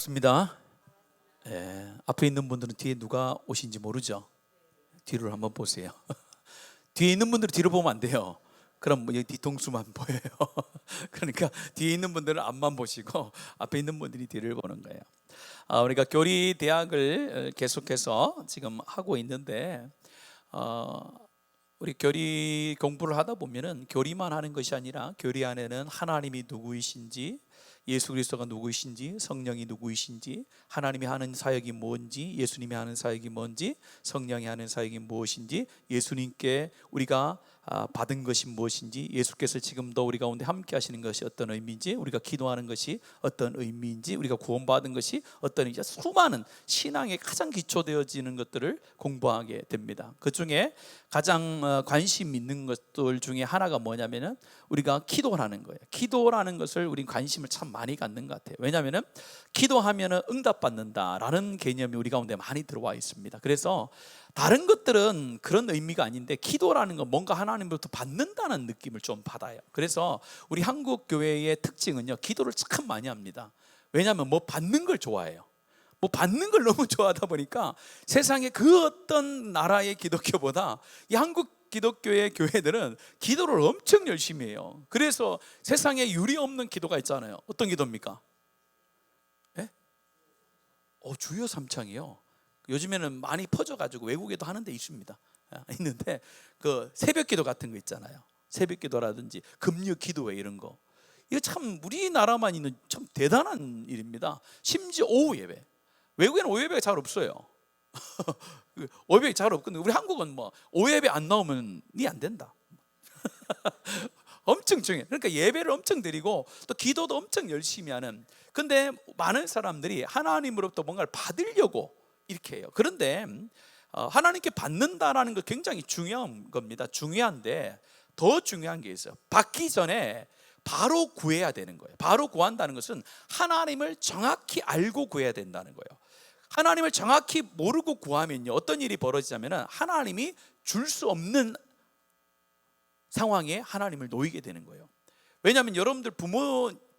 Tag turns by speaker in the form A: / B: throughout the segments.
A: 좋습니다. 앞에 있는 분들은 뒤에 누가 오신지 모르죠? 뒤를 한번 보세요. 뒤에 있는 분들은 뒤로 보면 안 돼요. 그럼 여기 뒤통수만 보여요. 그러니까 뒤에 있는 분들은 앞만 보시고 앞에 있는 분들이 뒤를 보는 거예요. 우리가 교리 대학을 계속해서 지금 하고 있는데 우리 교리 공부를 하다 보면은 교리만 하는 것이 아니라 교리 안에는 하나님이 누구이신지, 예수 그리스도가 누구이신지, 성령이 누구이신지, 하나님이 하는 사역이 뭔지, 예수님이 하는 사역이 뭔지, 성령이 하는 사역이 무엇인지, 예수님께 우리가 받은 것이 무엇인지, 예수께서 지금도 우리 가운데 함께 하시는 것이 어떤 의미인지, 우리가 기도하는 것이 어떤 의미인지, 우리가 구원받은 것이 어떤 의미인지, 수많은 신앙에 가장 기초되어지는 것들을 공부하게 됩니다. 그 중에 가장 관심 있는 것들 중에 하나가 뭐냐면은 우리가 기도라는 거예요. 기도라는 것을 우리 관심을 참 많이 갖는 것 같아요. 왜냐하면은 기도하면은 응답받는다라는 개념이 우리 가운데 많이 들어와 있습니다. 그래서 다른 것들은 그런 의미가 아닌데 기도라는 건 뭔가 하나님으로부터 받는다는 느낌을 좀 받아요. 그래서 우리 한국 교회의 특징은요, 기도를 참 많이 합니다. 왜냐하면 뭐 받는 걸 좋아해요. 뭐 받는 걸 너무 좋아하다 보니까 세상의 그 어떤 나라의 기독교보다 이 한국 기독교의 교회들은 기도를 엄청 열심히 해요. 그래서 세상에 유리 없는 기도가 있잖아요. 어떤 기도입니까? 예? 주여 삼창이요. 요즘에는 많이 퍼져가지고 외국에도 하는 데 있습니다. 있는데 그 새벽 기도 같은 거 있잖아요. 새벽 기도라든지 금요 기도회 이런 거. 이거 참 우리나라만 있는 참 대단한 일입니다. 심지어 오후 예배. 외국에는 오후 예배가 잘 없어요. 오후 예배 잘 없거든요. 우리 한국은 뭐 오후 예배 안 나오면 니 안 된다. 엄청 중요해. 그러니까 예배를 엄청 드리고 또 기도도 엄청 열심히 하는. 근데 많은 사람들이 하나님으로부터 뭔가를 받으려고 이렇게 해요. 그런데 하나님께 받는다라는 거 굉장히 중요한 겁니다. 중요한데 더 중요한 게 있어요. 받기 전에 바로 구해야 되는 거예요. 바로 구한다는 것은 하나님을 정확히 알고 구해야 된다는 거예요. 하나님을 정확히 모르고 구하면요, 어떤 일이 벌어지냐면 하나님이 줄 수 없는 상황에 하나님을 놓이게 되는 거예요. 왜냐하면 여러분들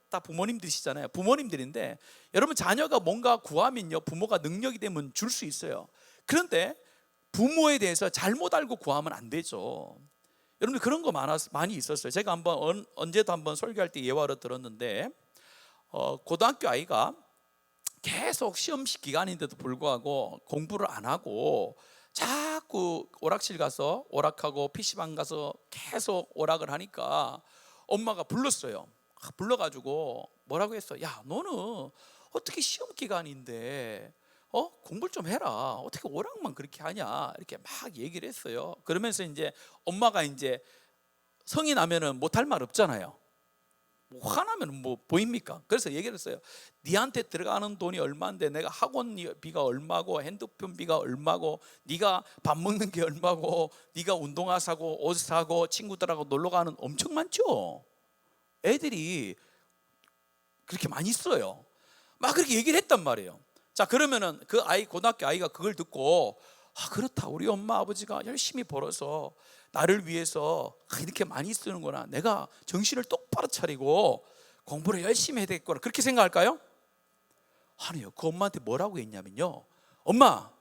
A: 다 부모님들이시잖아요. 부모님들인데 여러분 자녀가 뭔가 구하면요, 부모가 능력이 되면 줄 수 있어요. 그런데 부모에 대해서 잘못 알고 구하면 안 되죠. 여러분들 그런 거 많이 있었어요. 제가 언제도 한번 설교할 때 예화로 들었는데 고등학교 아이가 계속 시험 기간인데도 불구하고 공부를 안 하고 자꾸 오락실 가서 오락하고 PC방 가서 계속 오락을 하니까 엄마가 불렀어요. 불러가지고 뭐라고 했어? 야, 너는 어떻게 시험 기간인데 공부를 좀 해라. 어떻게 오락만 그렇게 하냐? 이렇게 막 얘기를 했어요. 그러면서 이제 엄마가 이제 성이 나면은 못할 말 없잖아요. 뭐 화나면 뭐 보입니까? 그래서 얘기를 했어요. 니한테 들어가는 돈이 얼마인데 내가 학원비가 얼마고 핸드폰비가 얼마고 네가 밥 먹는 게 얼마고 네가 운동화 사고 옷 사고 친구들하고 놀러 가는 엄청 많죠. 애들이 그렇게 많이 써요. 막 그렇게 얘기를 했단 말이에요. 자, 그러면은 그 아이, 고등학교 아이가 그걸 듣고 그렇다, 우리 엄마 아버지가 열심히 벌어서 나를 위해서 이렇게 많이 쓰는구나, 내가 정신을 똑바로 차리고 공부를 열심히 해야 되겠구나, 그렇게 생각할까요? 아니요. 그 엄마한테 뭐라고 했냐면요, 엄마,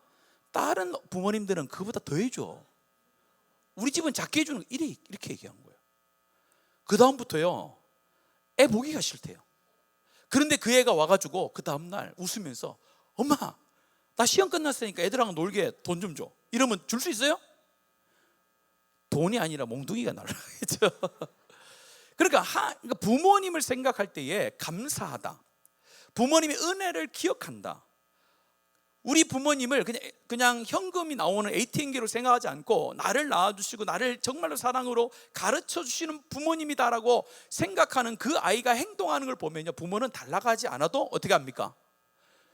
A: 다른 부모님들은 그보다 더 해줘. 우리 집은 작게 해주는 거, 이렇게 얘기한 거예요. 그 다음부터요, 애 보기가 싫대요. 그런데 그 애가 와가지고 그 다음날 웃으면서 엄마, 나 시험 끝났으니까 애들하고 놀게 돈 좀 줘. 이러면 줄 수 있어요? 돈이 아니라 몽둥이가 날아가겠죠. 그러니까 부모님을 생각할 때에 감사하다, 부모님의 은혜를 기억한다. 우리 부모님을 그냥 현금이 나오는 ATM기로 생각하지 않고 나를 낳아주시고 나를 정말로 사랑으로 가르쳐 주시는 부모님이다라고 생각하는 그 아이가 행동하는 걸 보면요, 부모는 달라가지 않아도 어떻게 합니까?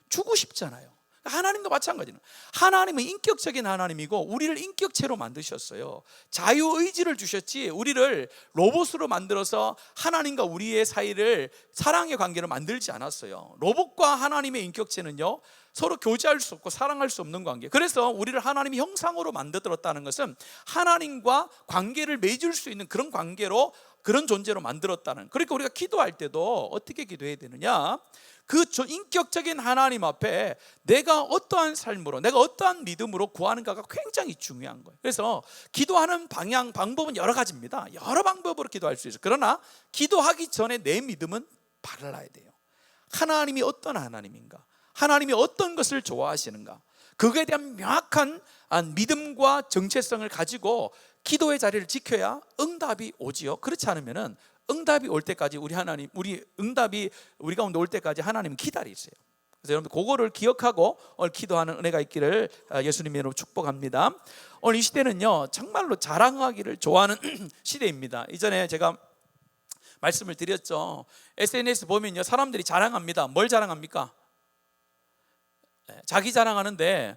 A: 주고 싶잖아요. 하나님도 마찬가지는, 하나님은 인격적인 하나님이고 우리를 인격체로 만드셨어요. 자유의지를 주셨지 우리를 로봇으로 만들어서 하나님과 우리의 사이를 사랑의 관계로 만들지 않았어요. 로봇과 하나님의 인격체는요, 서로 교제할 수 없고 사랑할 수 없는 관계. 그래서 우리를 하나님의 형상으로 만들었다는 것은 하나님과 관계를 맺을 수 있는 그런 관계로, 그런 존재로 만들었다는. 그러니까 우리가 기도할 때도 어떻게 기도해야 되느냐, 그 인격적인 하나님 앞에 내가 어떠한 삶으로, 내가 어떠한 믿음으로 구하는가가 굉장히 중요한 거예요. 그래서 기도하는 방법은 여러 가지입니다. 여러 방법으로 기도할 수 있어요. 그러나 기도하기 전에 내 믿음은 발라야 돼요. 하나님이 어떤 하나님인가, 하나님이 어떤 것을 좋아하시는가, 그거에 대한 명확한 믿음과 정체성을 가지고 기도의 자리를 지켜야 응답이 오지요. 그렇지 않으면은 응답이 올 때까지 응답이 우리 가운데 올 때까지 하나님은 기다리세요. 그래서 여러분 그거를 기억하고 오늘 기도하는 은혜가 있기를 예수님의 이름으로 축복합니다. 오늘 이 시대는요 정말로 자랑하기를 좋아하는 시대입니다. 이전에 제가 말씀을 드렸죠. SNS 보면요 사람들이 자랑합니다. 뭘 자랑합니까? 자기 자랑하는데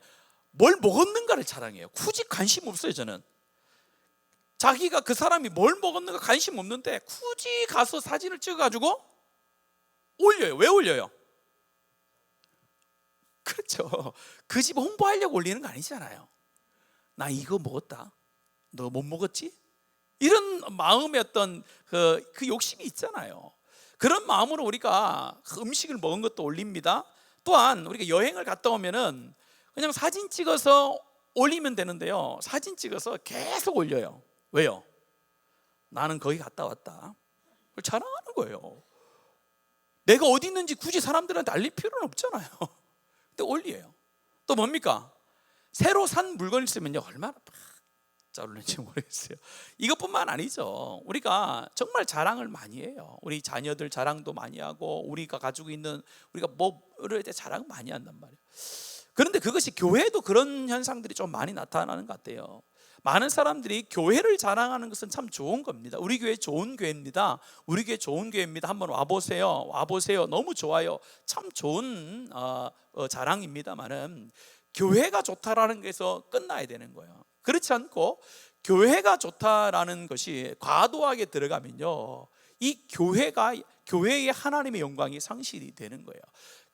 A: 뭘 먹었는가를 자랑해요. 굳이 관심 없어요. 저는 자기가 그 사람이 뭘 먹었는가 관심 없는데 굳이 가서 사진을 찍어가지고 올려요. 왜 올려요? 그렇죠. 그 집 홍보하려고 올리는 거 아니잖아요. 나 이거 먹었다, 너 못 먹었지? 이런 마음의 어떤 그 욕심이 있잖아요. 그런 마음으로 우리가 음식을 먹은 것도 올립니다. 또한 우리가 여행을 갔다 오면은 그냥 사진 찍어서 올리면 되는데요 사진 찍어서 계속 올려요. 왜요? 나는 거기 갔다 왔다, 그걸 자랑하는 거예요. 내가 어디 있는지 굳이 사람들한테 알릴 필요는 없잖아요. 근데 올려요. 또 뭡니까? 새로 산 물건 있으면요 얼마나 잘 올리는지 모르겠어요. 이것뿐만 아니죠. 우리가 정말 자랑을 많이 해요. 우리 자녀들 자랑도 많이 하고 우리가 가지고 있는 우리가 뭐를 자랑 많이 한단 말이에요. 그런데 그것이 교회도 그런 현상들이 좀 많이 나타나는 것 같아요. 많은 사람들이 교회를 자랑하는 것은 참 좋은 겁니다. 우리 교회 좋은 교회입니다. 우리 교회 좋은 교회입니다. 한번 와보세요. 너무 좋아요. 참 좋은 자랑입니다만은 교회가 좋다라는 것에서 끝나야 되는 거예요. 그렇지 않고 교회가 좋다라는 것이 과도하게 들어가면요 이 교회의 하나님의 영광이 상실이 되는 거예요.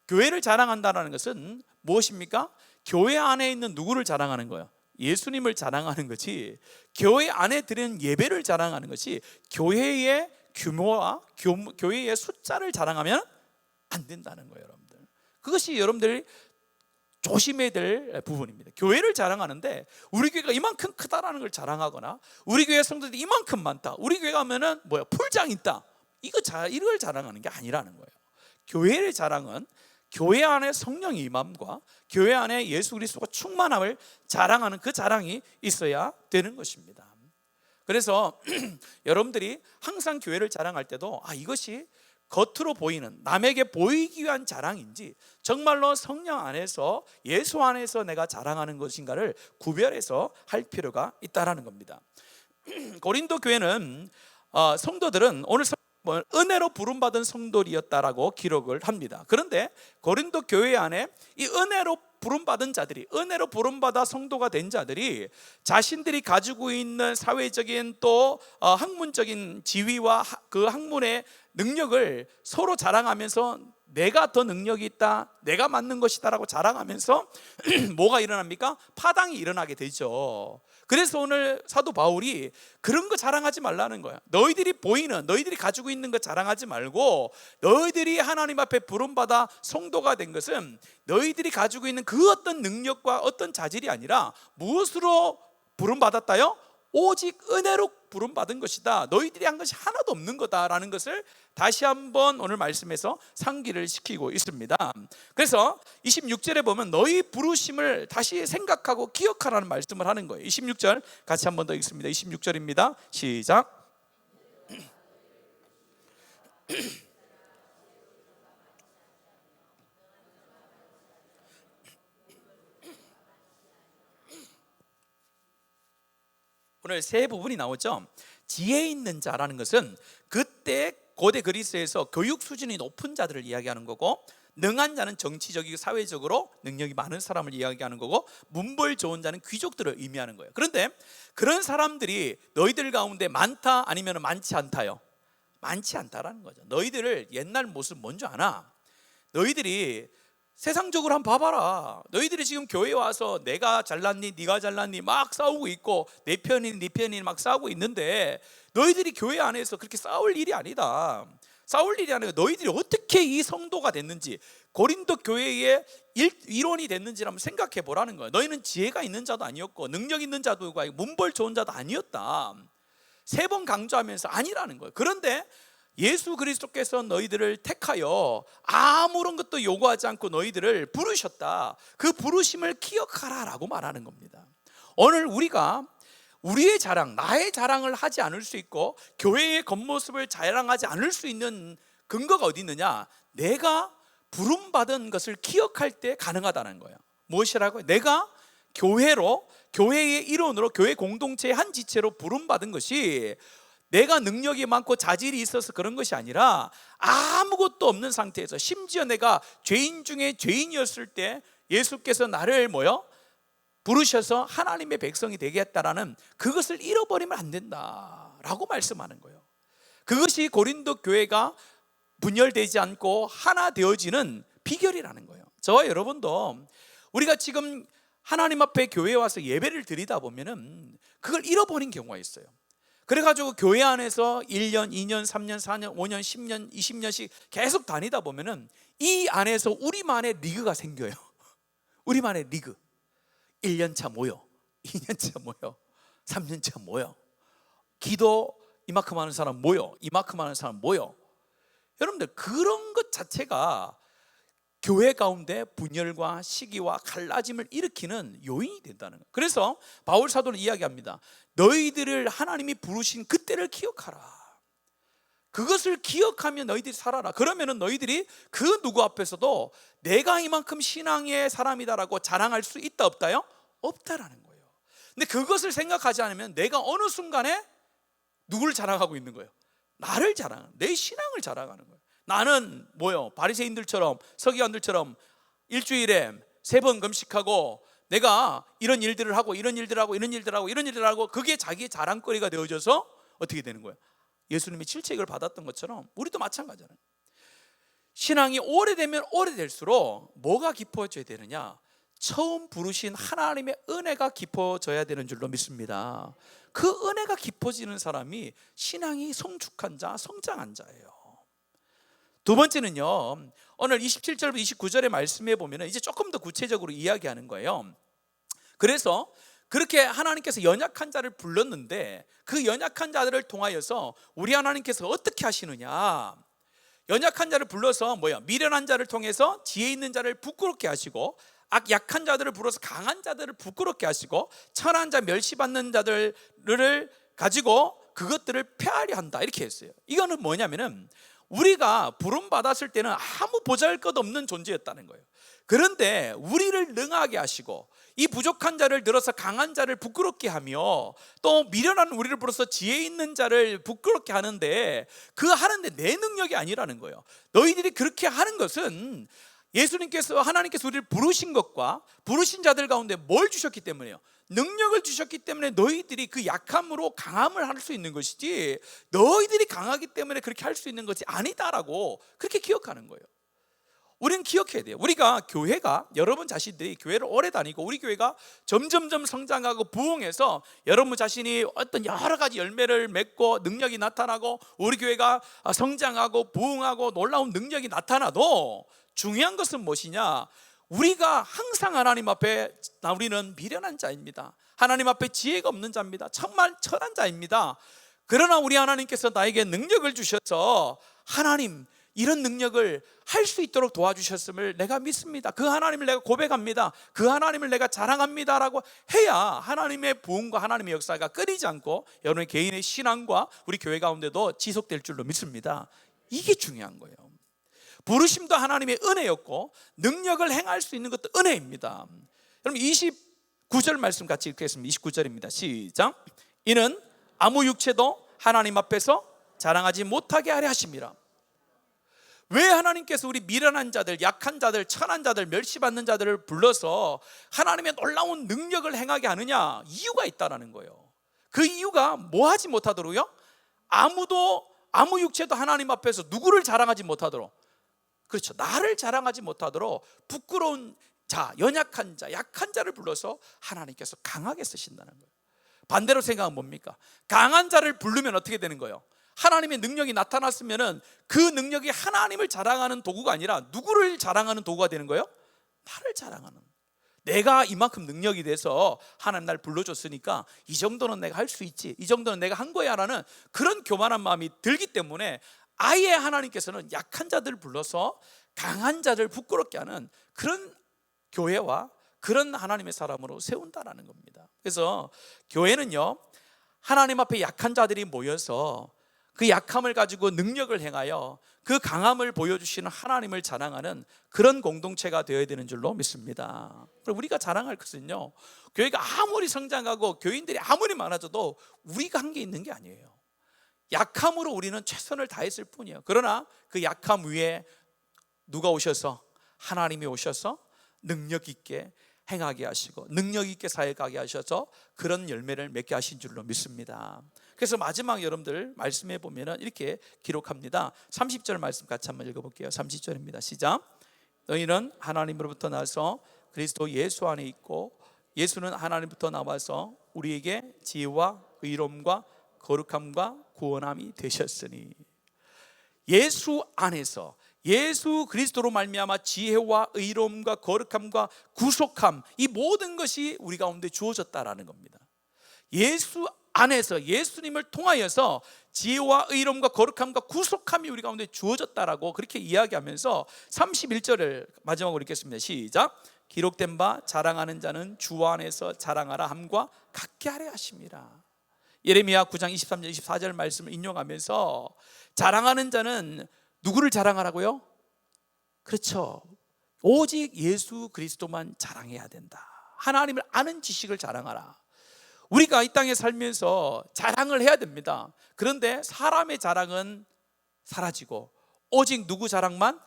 A: 교회를 자랑한다는 것은 무엇입니까? 교회 안에 있는 누구를 자랑하는 거예요? 예수님을 자랑하는 것이, 교회 안에 드리는 예배를 자랑하는 것이 교회의 규모와 교회의 숫자를 자랑하면 안 된다는 거예요. 여러분들, 그것이 여러분들이 조심해야 될 부분입니다. 교회를 자랑하는데 우리 교회가 이만큼 크다라는 걸 자랑하거나 우리 교회 성도들이 이만큼 많다, 우리 교회 가면은 풀장 있다, 이걸 자랑하는 게 아니라는 거예요. 교회의 자랑은 교회 안에 성령의 임함과 교회 안에 예수 그리스도가 충만함을 자랑하는 그 자랑이 있어야 되는 것입니다. 그래서 여러분들이 항상 교회를 자랑할 때도 이것이 겉으로 보이는, 남에게 보이기 위한 자랑인지 정말로 성령 안에서, 예수 안에서 내가 자랑하는 것인가를 구별해서 할 필요가 있다는 겁니다. 고린도 교회는 성도들은 오늘 은혜로 부름받은 성도들이었다라고 기록을 합니다. 그런데 고린도 교회 안에 이 은혜로 부름받은 자들이, 은혜로 부름받아 성도가 된 자들이 자신들이 가지고 있는 사회적인 또 학문적인 지위와 그 학문의 능력을 서로 자랑하면서 내가 더 능력이 있다, 내가 맞는 것이다 라고 자랑하면서 뭐가 일어납니까? 파당이 일어나게 되죠. 그래서 오늘 사도 바울이 그런 거 자랑하지 말라는 거야. 너희들이 가지고 있는 거 자랑하지 말고, 너희들이 하나님 앞에 부름받아 성도가 된 것은 너희들이 가지고 있는 그 어떤 능력과 어떤 자질이 아니라 무엇으로 부름받았다요? 오직 은혜로 부름받은 것이다. 너희들이 한 것이 하나도 없는 거다라는 것을 다시 한번 오늘 말씀에서 상기를 시키고 있습니다. 그래서 26절에 보면 너희 부르심을 다시 생각하고 기억하라는 말씀을 하는 거예요. 26절 같이 한번 더 읽습니다. 26절입니다. 시작. 오늘 세 부분이 나오죠. 지혜 있는 자라는 것은 그때 고대 그리스에서 교육 수준이 높은 자들을 이야기하는 거고, 능한 자는 정치적이고 사회적으로 능력이 많은 사람을 이야기하는 거고, 문벌 좋은 자는 귀족들을 의미하는 거예요. 그런데 그런 사람들이 너희들 가운데 많다 아니면 많지 않다요? 많지 않다라는 거죠. 너희들을 옛날 모습 뭔지 아나? 너희들이 세상적으로 한번 봐봐라. 너희들이 지금 교회에 와서 내가 잘났니 네가 잘났니 막 싸우고 있고, 내 편이니 네 편이니 막 싸우고 있는데 너희들이 교회 안에서 그렇게 싸울 일이 아니다. 싸울 일이 아니라 너희들이 어떻게 이 성도가 됐는지, 고린도 교회의 일원이 됐는지를 한번 생각해 보라는 거예요. 너희는 지혜가 있는 자도 아니었고 능력 있는 자도 아니고 문벌 좋은 자도 아니었다. 3번 강조하면서 아니라는 거예요. 그런데 예수 그리스도께서 너희들을 택하여 아무런 것도 요구하지 않고 너희들을 부르셨다. 그 부르심을 기억하라 라고 말하는 겁니다. 오늘 우리가 우리의 자랑, 나의 자랑을 하지 않을 수 있고 교회의 겉모습을 자랑하지 않을 수 있는 근거가 어디 있느냐? 내가 부름받은 것을 기억할 때 가능하다는 거예요. 무엇이라고요? 내가 교회의 일원으로, 교회 공동체의 한 지체로 부름받은 것이 내가 능력이 많고 자질이 있어서 그런 것이 아니라 아무것도 없는 상태에서, 심지어 내가 죄인 중에 죄인이었을 때 예수께서 나를 부르셔서 하나님의 백성이 되겠다라는 그것을 잃어버리면 안 된다라고 말씀하는 거예요. 그것이 고린도 교회가 분열되지 않고 하나 되어지는 비결이라는 거예요. 저와 여러분도 우리가 지금 하나님 앞에 교회에 와서 예배를 드리다 보면은 그걸 잃어버린 경우가 있어요. 그래가지고 교회 안에서 1년, 2년, 3년, 4년, 5년, 10년, 20년씩 계속 다니다 보면은 이 안에서 우리만의 리그가 생겨요. 우리만의 리그. 1년차 모여, 2년차 모여, 3년차 모여, 기도 이만큼 하는 사람 모여, 이만큼 하는 사람 모여. 여러분들, 그런 것 자체가 교회 가운데 분열과 시기와 갈라짐을 일으키는 요인이 된다는 거예요. 그래서 바울 사도는 이야기합니다. 너희들을 하나님이 부르신 그때를 기억하라. 그것을 기억하면 너희들이 살아라. 그러면은 너희들이 그 누구 앞에서도 내가 이만큼 신앙의 사람이다라고 자랑할 수 있다 없다요? 없다라는 거예요. 근데 그것을 생각하지 않으면 내가 어느 순간에 누구를 자랑하고 있는 거예요? 나를 자랑하는, 내 신앙을 자랑하는 거예요. 나는 바리새인들처럼, 서기관들처럼 일주일에 3번 금식하고 내가 이런 일들을 하고 이런 일들을 하고 이런 일들을 하고 이런 일들을 하고, 그게 자기의 자랑거리가 되어져서 어떻게 되는 거예요? 예수님이 질책을 받았던 것처럼 우리도 마찬가지잖아요. 신앙이 오래되면 오래될수록 뭐가 깊어져야 되느냐? 처음 부르신 하나님의 은혜가 깊어져야 되는 줄로 믿습니다. 그 은혜가 깊어지는 사람이 신앙이 성숙한 자, 성장한 자예요. 두 번째는요, 오늘 27절부터 29절의 말씀에 보면 이제 조금 더 구체적으로 이야기하는 거예요. 그래서 그렇게 하나님께서 연약한 자를 불렀는데 그 연약한 자들을 통하여서 우리 하나님께서 어떻게 하시느냐? 연약한 자를 불러서 미련한 자를 통해서 지혜 있는 자를 부끄럽게 하시고, 약한 자들을 불러서 강한 자들을 부끄럽게 하시고, 천한 자, 멸시받는 자들을 가지고 그것들을 폐하려 한다, 이렇게 했어요. 이거는 뭐냐면은 우리가 부름받았을 때는 아무 보잘것없는 존재였다는 거예요. 그런데 우리를 능하게 하시고 이 부족한 자를 들어서 강한 자를 부끄럽게 하며, 또 미련한 우리를 불러서 지혜 있는 자를 부끄럽게 하는데, 그 하는데 내 능력이 아니라는 거예요. 너희들이 그렇게 하는 것은 하나님께서 우리를 부르신 것과 부르신 자들 가운데 뭘 주셨기 때문에요? 능력을 주셨기 때문에 너희들이 그 약함으로 강함을 할 수 있는 것이지, 너희들이 강하기 때문에 그렇게 할 수 있는 것이 아니다라고 그렇게 기억하는 거예요. 우리는 기억해야 돼요. 우리가 교회가, 여러분 자신들이 교회를 오래 다니고 우리 교회가 점점점 성장하고 부흥해서 여러분 자신이 어떤 여러 가지 열매를 맺고 능력이 나타나고 우리 교회가 성장하고 부흥하고 놀라운 능력이 나타나도 중요한 것은 무엇이냐? 우리가 항상 하나님 앞에, 우리는 미련한 자입니다. 하나님 앞에 지혜가 없는 자입니다. 정말 천한 자입니다. 그러나 우리 하나님께서 나에게 능력을 주셔서 하나님, 이런 능력을 할 수 있도록 도와주셨음을 내가 믿습니다. 그 하나님을 내가 고백합니다. 그 하나님을 내가 자랑합니다 라고 해야 하나님의 부흥과 하나님의 역사가 끊이지 않고 여러분의 개인의 신앙과 우리 교회 가운데도 지속될 줄로 믿습니다. 이게 중요한 거예요. 부르심도 하나님의 은혜였고 능력을 행할 수 있는 것도 은혜입니다. 여러분 29절 말씀 같이 읽겠습니다. 29절입니다. 시작. 이는 아무 육체도 하나님 앞에서 자랑하지 못하게 하려 하심이라. 왜 하나님께서 우리 미련한 자들, 약한 자들, 천한 자들, 멸시받는 자들을 불러서 하나님의 놀라운 능력을 행하게 하느냐? 이유가 있다라는 거예요. 그 이유가 뭐 하지 못하도록요? 아무 육체도 하나님 앞에서 누구를 자랑하지 못하도록, 그렇죠, 나를 자랑하지 못하도록 부끄러운 자, 연약한 자, 약한 자를 불러서 하나님께서 강하게 쓰신다는 거예요. 반대로 생각하면 뭡니까? 강한 자를 부르면 어떻게 되는 거예요? 하나님의 능력이 나타났으면은 그 능력이 하나님을 자랑하는 도구가 아니라 누구를 자랑하는 도구가 되는 거예요? 나를 자랑하는. 내가 이만큼 능력이 돼서 하나님 날 불러줬으니까 이 정도는 내가 할 수 있지, 이 정도는 내가 한 거야 라는 그런 교만한 마음이 들기 때문에 아예 하나님께서는 약한 자들을 불러서 강한 자를 부끄럽게 하는 그런 교회와 그런 하나님의 사람으로 세운다라는 겁니다. 그래서 교회는요, 하나님 앞에 약한 자들이 모여서 그 약함을 가지고 능력을 행하여 그 강함을 보여주시는 하나님을 자랑하는 그런 공동체가 되어야 되는 줄로 믿습니다. 그리고 우리가 자랑할 것은요, 교회가 아무리 성장하고 교인들이 아무리 많아져도 우리가 한 게 있는 게 아니에요. 약함으로 우리는 최선을 다했을 뿐이에요. 그러나 그 약함 위에 누가 오셔서, 하나님이 오셔서 능력 있게 행하게 하시고 능력 있게 사역하게 하셔서 그런 열매를 맺게 하신 줄로 믿습니다. 그래서 마지막 여러분들 말씀해 보면은 이렇게 기록합니다. 30절 말씀 같이 한번 읽어볼게요. 30절입니다. 시작. 너희는 하나님으로부터 나서 그리스도 예수 안에 있고 예수는 하나님부터 나와서 우리에게 지혜와 의로움과 거룩함과 구원함이 되셨으니, 예수 안에서 예수 그리스도로 말미암아 지혜와 의로움과 거룩함과 구속함, 이 모든 것이 우리 가운데 주어졌다라는 겁니다. 예수 안에서 예수님을 통하여서 지혜와 의로움과 거룩함과 구속함이 우리 가운데 주어졌다라고 그렇게 이야기하면서 31절을 마지막으로 읽겠습니다. 시작. 기록된 바 자랑하는 자는 주 안에서 자랑하라 함과 같게 하려 하심이라. 예레미야 9장 23절 24절 말씀을 인용하면서 자랑하는 자는 누구를 자랑하라고요? 그렇죠, 오직 예수 그리스도만 자랑해야 된다. 하나님을 아는 지식을 자랑하라. 우리가 이 땅에 살면서 자랑을 해야 됩니다. 그런데 사람의 자랑은 사라지고 오직 누구 자랑만?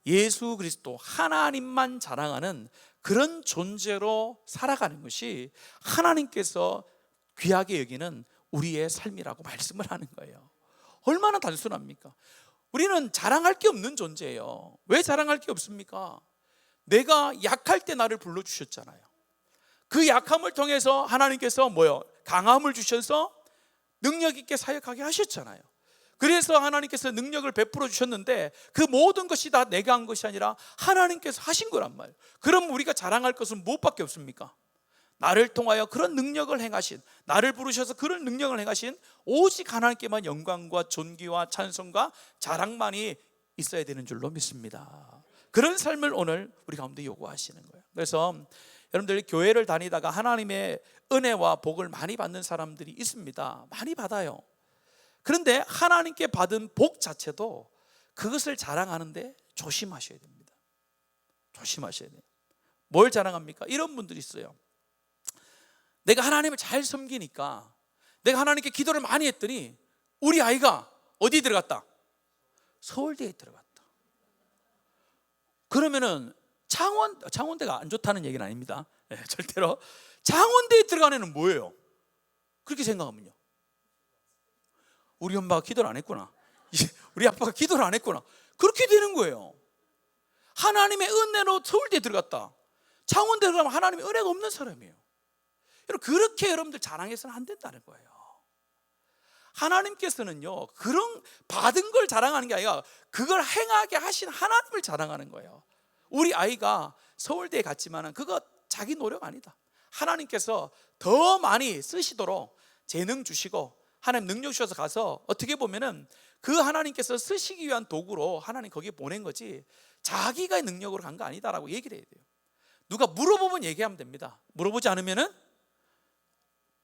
A: 예수 그리스도 하나님만 자랑하는 그런 존재로 살아가는 것이 하나님께서 귀하게 여기는 우리의 삶이라고 말씀을 하는 거예요. 얼마나 단순합니까? 우리는 자랑할 게 없는 존재예요. 왜 자랑할 게 없습니까? 내가 약할 때 나를 불러주셨잖아요. 그 약함을 통해서 하나님께서 강함을 주셔서 능력 있게 사역하게 하셨잖아요. 그래서 하나님께서 능력을 베풀어 주셨는데 그 모든 것이 다 내가 한 것이 아니라 하나님께서 하신 거란 말이에요. 그럼 우리가 자랑할 것은 무엇밖에 없습니까? 나를 통하여 그런 능력을 행하신, 나를 부르셔서 그런 능력을 행하신 오직 하나님께만 영광과 존귀와 찬송과 자랑만이 있어야 되는 줄로 믿습니다. 그런 삶을 오늘 우리 가운데 요구하시는 거예요. 그래서 여러분들 교회를 다니다가 하나님의 은혜와 복을 많이 받는 사람들이 있습니다. 많이 받아요. 그런데 하나님께 받은 복 자체도 그것을 자랑하는데 조심하셔야 됩니다. 조심하셔야 돼요. 뭘 자랑합니까? 이런 분들이 있어요. 내가 하나님을 잘 섬기니까, 내가 하나님께 기도를 많이 했더니 우리 아이가 어디 들어갔다? 서울대에 들어갔다. 그러면은 창원대가 안 좋다는 얘기는 아닙니다. 네, 절대로. 창원대에 들어간 애는 뭐예요? 그렇게 생각하면요, 우리 엄마가 기도를 안 했구나, 우리 아빠가 기도를 안 했구나, 그렇게 되는 거예요. 하나님의 은혜로 서울대에 들어갔다. 창원대에 들어가면 하나님의 은혜가 없는 사람이에요. 그렇게 여러분들 자랑해서는 안 된다는 거예요. 하나님께서는요, 그런 받은 걸 자랑하는 게 아니라 그걸 행하게 하신 하나님을 자랑하는 거예요. 우리 아이가 서울대에 갔지만 그거 자기 노력 아니다. 하나님께서 더 많이 쓰시도록 재능 주시고 하나님 능력 주셔서 가서 어떻게 보면은 그 하나님께서 쓰시기 위한 도구로 하나님 거기에 보낸 거지 자기가 능력으로 간 거 아니다라고 얘기를 해야 돼요. 누가 물어보면 얘기하면 됩니다. 물어보지 않으면은,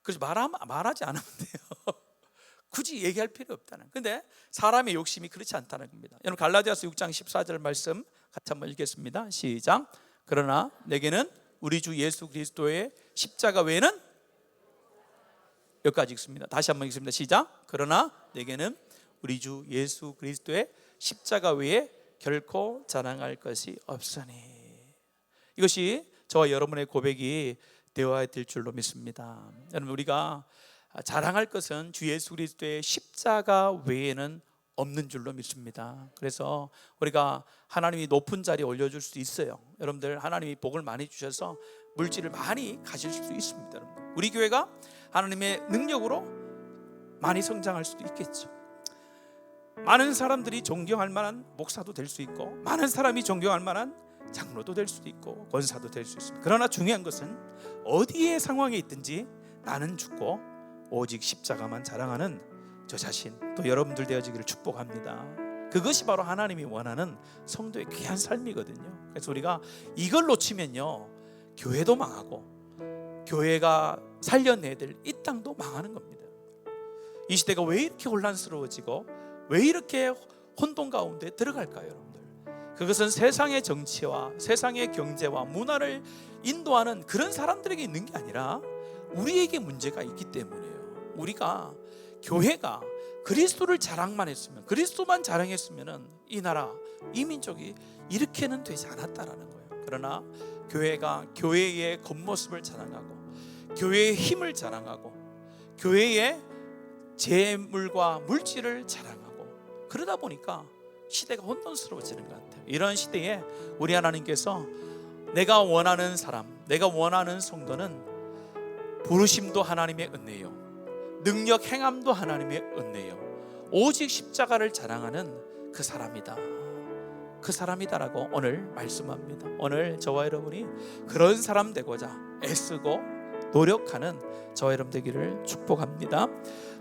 A: 그래서 말하지 않으면 돼요. 굳이 얘기할 필요 없다는. 근데 사람의 욕심이 그렇지 않다는 겁니다. 여러분 갈라디아서 6장 14절 말씀 같이 한번 읽겠습니다. 시작. 그러나 내게는 우리 주 예수 그리스도의 십자가 외에는, 여기까지 읽습니다. 다시 한번 읽습니다. 시작. 그러나 내게는 우리 주 예수 그리스도의 십자가 외에 결코 자랑할 것이 없으니. 이것이 저와 여러분의 고백이 되어야 될 줄로 믿습니다. 여러분 우리가 자랑할 것은 주 예수 그리스도의 십자가 외에는 없는 줄로 믿습니다. 그래서 우리가 하나님이 높은 자리에 올려줄 수 있어요. 여러분들 하나님이 복을 많이 주셔서 물질을 많이 가질 수 있습니다. 여러분들. 우리 교회가 하나님의 능력으로 많이 성장할 수도 있겠죠. 많은 사람들이 존경할 만한 목사도 될 수 있고, 많은 사람이 존경할 만한 장로도 될 수도 있고, 권사도 될 수 있습니다. 그러나 중요한 것은 어디에 상황에 있든지 나는 죽고 오직 십자가만 자랑하는 저 자신, 또 여러분들 되어지기를 축복합니다. 그것이 바로 하나님이 원하는 성도의 귀한 삶이거든요. 그래서 우리가 이걸 놓치면요, 교회도 망하고 교회가 살려내야 될 이 땅도 망하는 겁니다. 이 시대가 왜 이렇게 혼란스러워지고 왜 이렇게 혼돈 가운데 들어갈까요, 여러분들? 그것은 세상의 정치와 세상의 경제와 문화를 인도하는 그런 사람들에게 있는 게 아니라 우리에게 문제가 있기 때문이에요. 우리가, 교회가 그리스도를 자랑만 했으면, 그리스도만 자랑했으면 이 나라, 이 민족이 이렇게는 되지 않았다라는 거예요. 그러나 교회가 교회의 겉모습을 자랑하고, 교회의 힘을 자랑하고, 교회의 재물과 물질을 자랑하고, 그러다 보니까 시대가 혼돈스러워지는 것 같아요. 이런 시대에 우리 하나님께서 내가 원하는 사람, 내가 원하는 성도는 부르심도 하나님의 은혜요, 능력 행함도 하나님의 은혜요, 오직 십자가를 자랑하는 그 사람이다, 그 사람이다라고 오늘 말씀합니다. 오늘 저와 여러분이 그런 사람 되고자 애쓰고 노력하는 저와 여러분 되기를 축복합니다.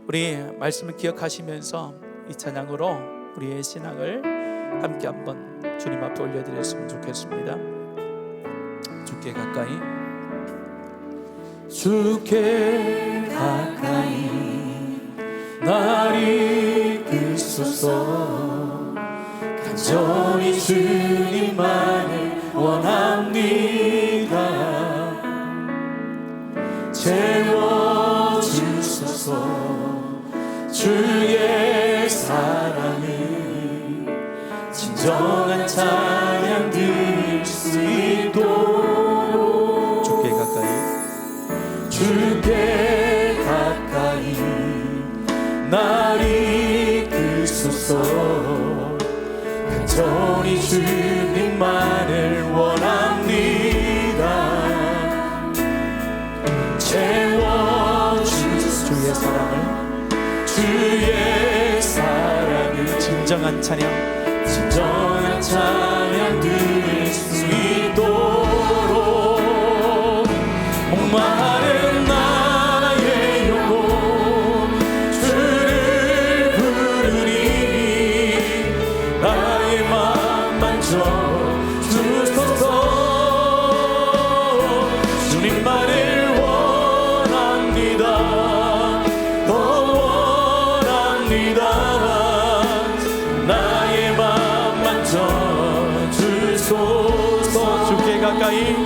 A: 우리 말씀을 기억하시면서 이 찬양으로 우리의 신앙을 함께 한번 주님 앞에 올려드렸으면 좋겠습니다. 주께 가까이, 주께 가까이 날 이끄소서. 간절히 주님만을 원합니다. 채워주소서. 주의 사랑을 진정한 찬양 드릴 수 있도록 주께 가까이, 주께 가까이 날 이끄소서. 간절히 주님만을 원합니다. 채워주소서. 주의 사랑을, 주의 사랑을 진정한 찬양, 진정한 찬양 드릴 수 있도록 목마른 나의 영혼 주를 부르니 나의 맘 만져 주소서. 주님만을 원합니다. 더 원합니다. 나의 맘 만져 주소서. 주께 가까이,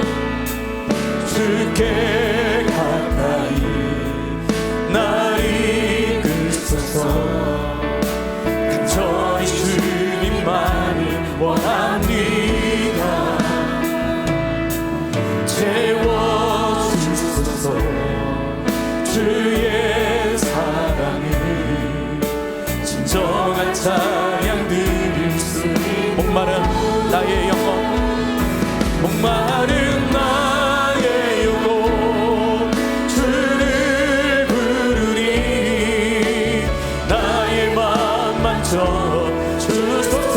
A: 주께 가까이 날 이끄소서. 간절히 주님만을 원합니다. 채워주소서. 주의 사랑을 진정한 찬양 드릴 수 있는 목마른 나의 영혼, 목마른 나의 영혼 주를 부르니 나의 맘 만져 주소서.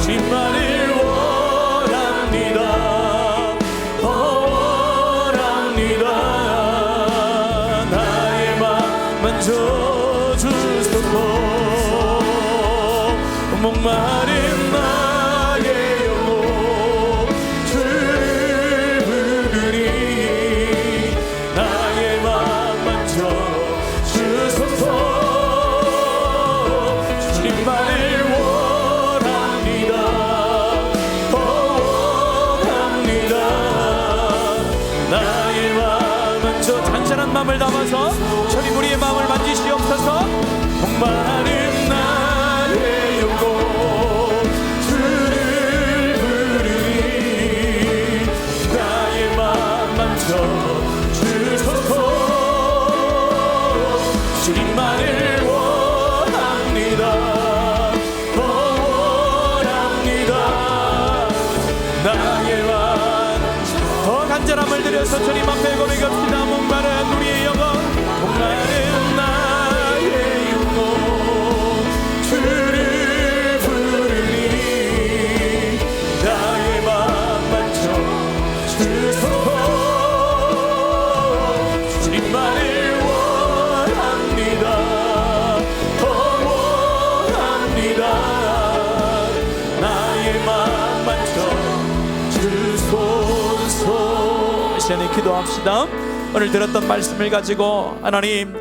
A: 주님만을 원합니다. 더 원합니다. 나의 맘 만져 주소서. 목마른 나의 영혼 주를 부르니 나의 맘 만져 주소서. 주님만을 원합니다. 더 원합니다. 나의 맘 만져. 잔잔한 마음을 담아서 주님 우리의 마음을 만지시옵소서. 목마른 나의 영혼 주를 부르니 나의 맘 만져 주소서. 주님만을 원합니다. 더 원합니다. 나의 맘. 더 간절함을 들여서 주님 앞에 고백합시다. 목마른 우리의 영혼, 목마른 나의 영혼 시간에 기도합시다. 오늘 들었던 말씀을 가지고 하나님,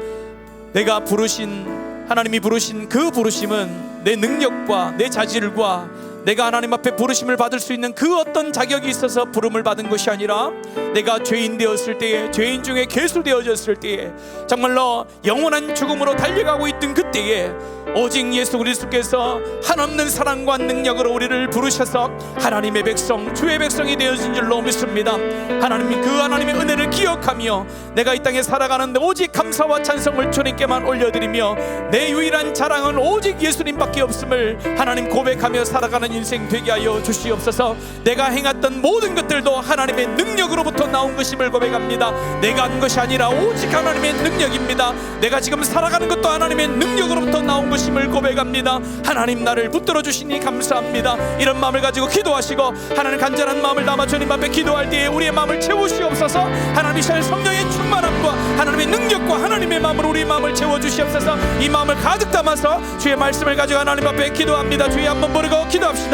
A: 내가 부르신, 하나님이 부르신 그 부르심은 내 능력과 내 자질과 내가 하나님 앞에 부르심을 받을 수 있는 그 어떤 자격이 있어서 부름을 받은 것이 아니라 내가 죄인 되었을 때에, 죄인 중에 괴수되어졌을 때에, 정말로 영원한 죽음으로 달려가고 있던 그때에 오직 예수 그리스도께서 한없는 사랑과 능력으로 우리를 부르셔서 하나님의 백성, 주의 백성이 되어진 줄로 믿습니다. 하나님, 그 하나님의 은혜를 기억하며 내가 이 땅에 살아가는데 오직 감사와 찬송을 주님께만 올려드리며 내 유일한 자랑은 오직 예수님밖에 없음을 하나님 고백하며 살아가는 인생 되게 하여 주시옵소서. 내가 행했던 모든 것들도 하나님의 능력으로부터 나온 것임을 고백합니다. 내가 한 것이 아니라 오직 하나님의 능력입니다. 내가 지금 살아가는 것도 하나님의 능력으로부터 나온 것임을 고백합니다. 하나님, 나를 붙들어 주시니 감사합니다. 이런 마음을 가지고 기도하시고 하나님, 간절한 마음을 담아 주님 앞에 기도할 때에 우리의 마음을 채우시옵소서. 하나님, 이 시간 성령의 충만함과 하나님의 능력과 하나님의 마음으로 우리의 마음을 채워주시옵소서. 이 마음을 가득 담아서 주의 말씀을 가지고 하나님 앞에 기도합니다. 주여 한번 부르고 기도합시다.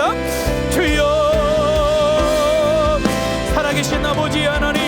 A: 주여, 살아계신 아버지 하나님,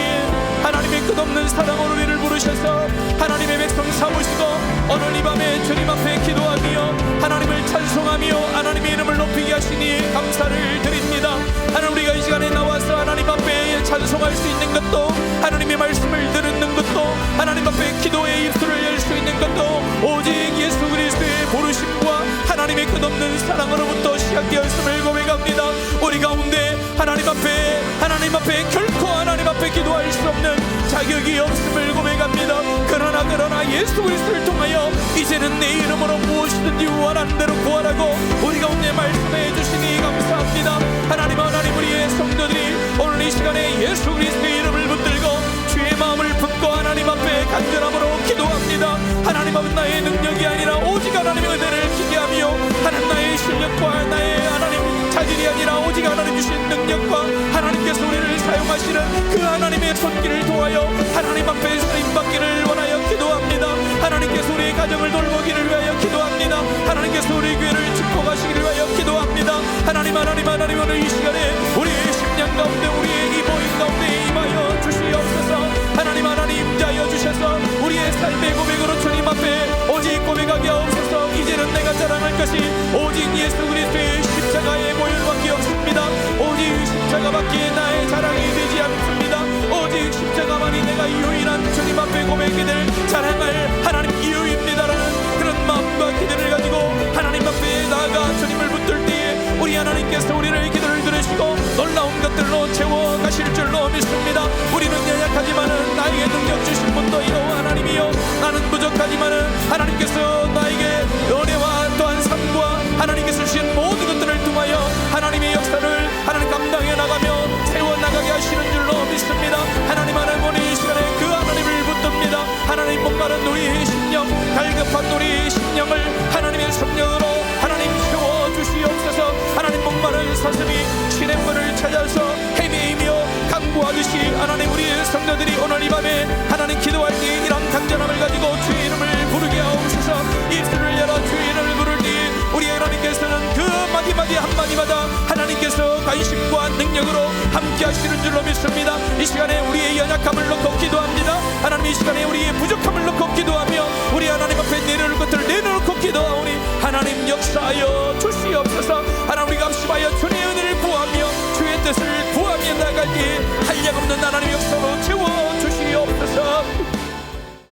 A: 하나님의 끝없는 사랑으로 우리를 부르셔서 하나님의 백성 삼으시고 오늘 이 밤에 주님 앞에 기도하며 하나님을 찬송하며 하나님의 이름을 높이게 하시니 감사를 드립니다. 하나님, 우리가 이 시간에 나와서 하나님 앞에 찬송할 수 있는 것도, 하나님의 말씀을 듣는 것도, 하나님 앞에 기도의 입술을 열 수 있는 것도 오직 예수 그리스도의 부르심과 하나님의 끝없는 사랑으로부터 시작되었음을 고백합니다. 우리 가운데 하나님 앞에 결코 하나님 앞에 기도할 수 없는 자격이 없음을 고백합니다. 그러나 예수 그리스도를 통하여 이제는 내 이름으로 무엇이든지 원하는 대로 구하라고 우리 가운데 말씀해 주시니 감사합니다. 하나님, 우리의 성도들이 오늘 이 시간에 예수 그리스도의 이름을 붙들고 주의 마음을 품고 하나님 앞에 간절함으로 기도합니다. 하나님 앞에 나의 능력이 아니라 오직 하나님의 은혜를 기대하며 하나님, 나의 실력과 나의 하나님 자질이 아니라 오직 하나님 주신 능력과 하나님께서 우리를 사용하시는 그 하나님의 손길을 도하여 하나님 앞에 쓰임받기를 원하여 기도합니다. 하나님께서 우리의 가정을 돌보기를 위하여 기도합니다. 하나님께서 우리 교회를 축복하시기를 위하여 기도합니다. 하나님, 오늘 이 시간에 우리의 심령 가운데, 우리의 이 모임 가운데 임하여 주시옵소서. 하나님, 임자여 주셔서 우리의 삶의 고백으로 주님 앞에 오직 고백하게 하옵소서. 이제는 내가 자랑할 것이 오직 예수 그리스도의 십자가의 보혈밖에 없습니다. 오직 십자가밖에 나의 자랑이 되지 않습니다. 오직 십자가만이 내가 유일한 주님 앞에 고백이 될 자랑할 하나님 이유입니다라는 그런 마음과 기대를 가지고 하나님 앞에 나아가 주님을 붙들 때에 우리 하나님께서 우리를 기도를 들으시고 놀라운 것들로 채워가실 줄로 믿습니다. 우리는 연약하지만은 나에게 능력 주신 분도 여호와 하나님이요, 나는 부족하지만은 하나님께서 나에게 은혜와 또한 삶과 하나님께서 주신 모든 것들을 통하여 하나님의 역사를 하나님 감당해 나가며 세워나가게 하시는 줄로 믿습니다. 하나님, 오늘 이 시간에 그 하나님을 붙듭니다. 하나님, 목마른 우리의 심령, 갈급한 우리의 심령을 하나님의 성령으로 하나님 채워주시옵소서. 하나님, 목마른 사슴이 시냇물을 찾아서 헤매이며 간구하듯이 하나님, 우리의 성도들이 오늘 이 밤에 하나님 기도할 때 이런 간절함을 가지고 주의 이름을 부르게 하옵소서. 입술을 열어 주의 이름을 부를 때 우리 하나님께서는 그 마디마디 한마디마다 하나님께서 관심과 능력으로 함께 하시는 줄로 믿습니다. 이 시간에 우리의 연약함을 놓고 기도합니다. 하나님, 이 시간에 우리의 부족함을 놓고 기도하며 우리 하나님 앞에 내려놓을 것들을 내려놓고 기도하오니 하나님 역사하여 주시옵소서. 하나님, 우리가 합심하여 주의 은혜를 구하며 주의 뜻을 구하며 나갈 때 한량없는 하나님 역사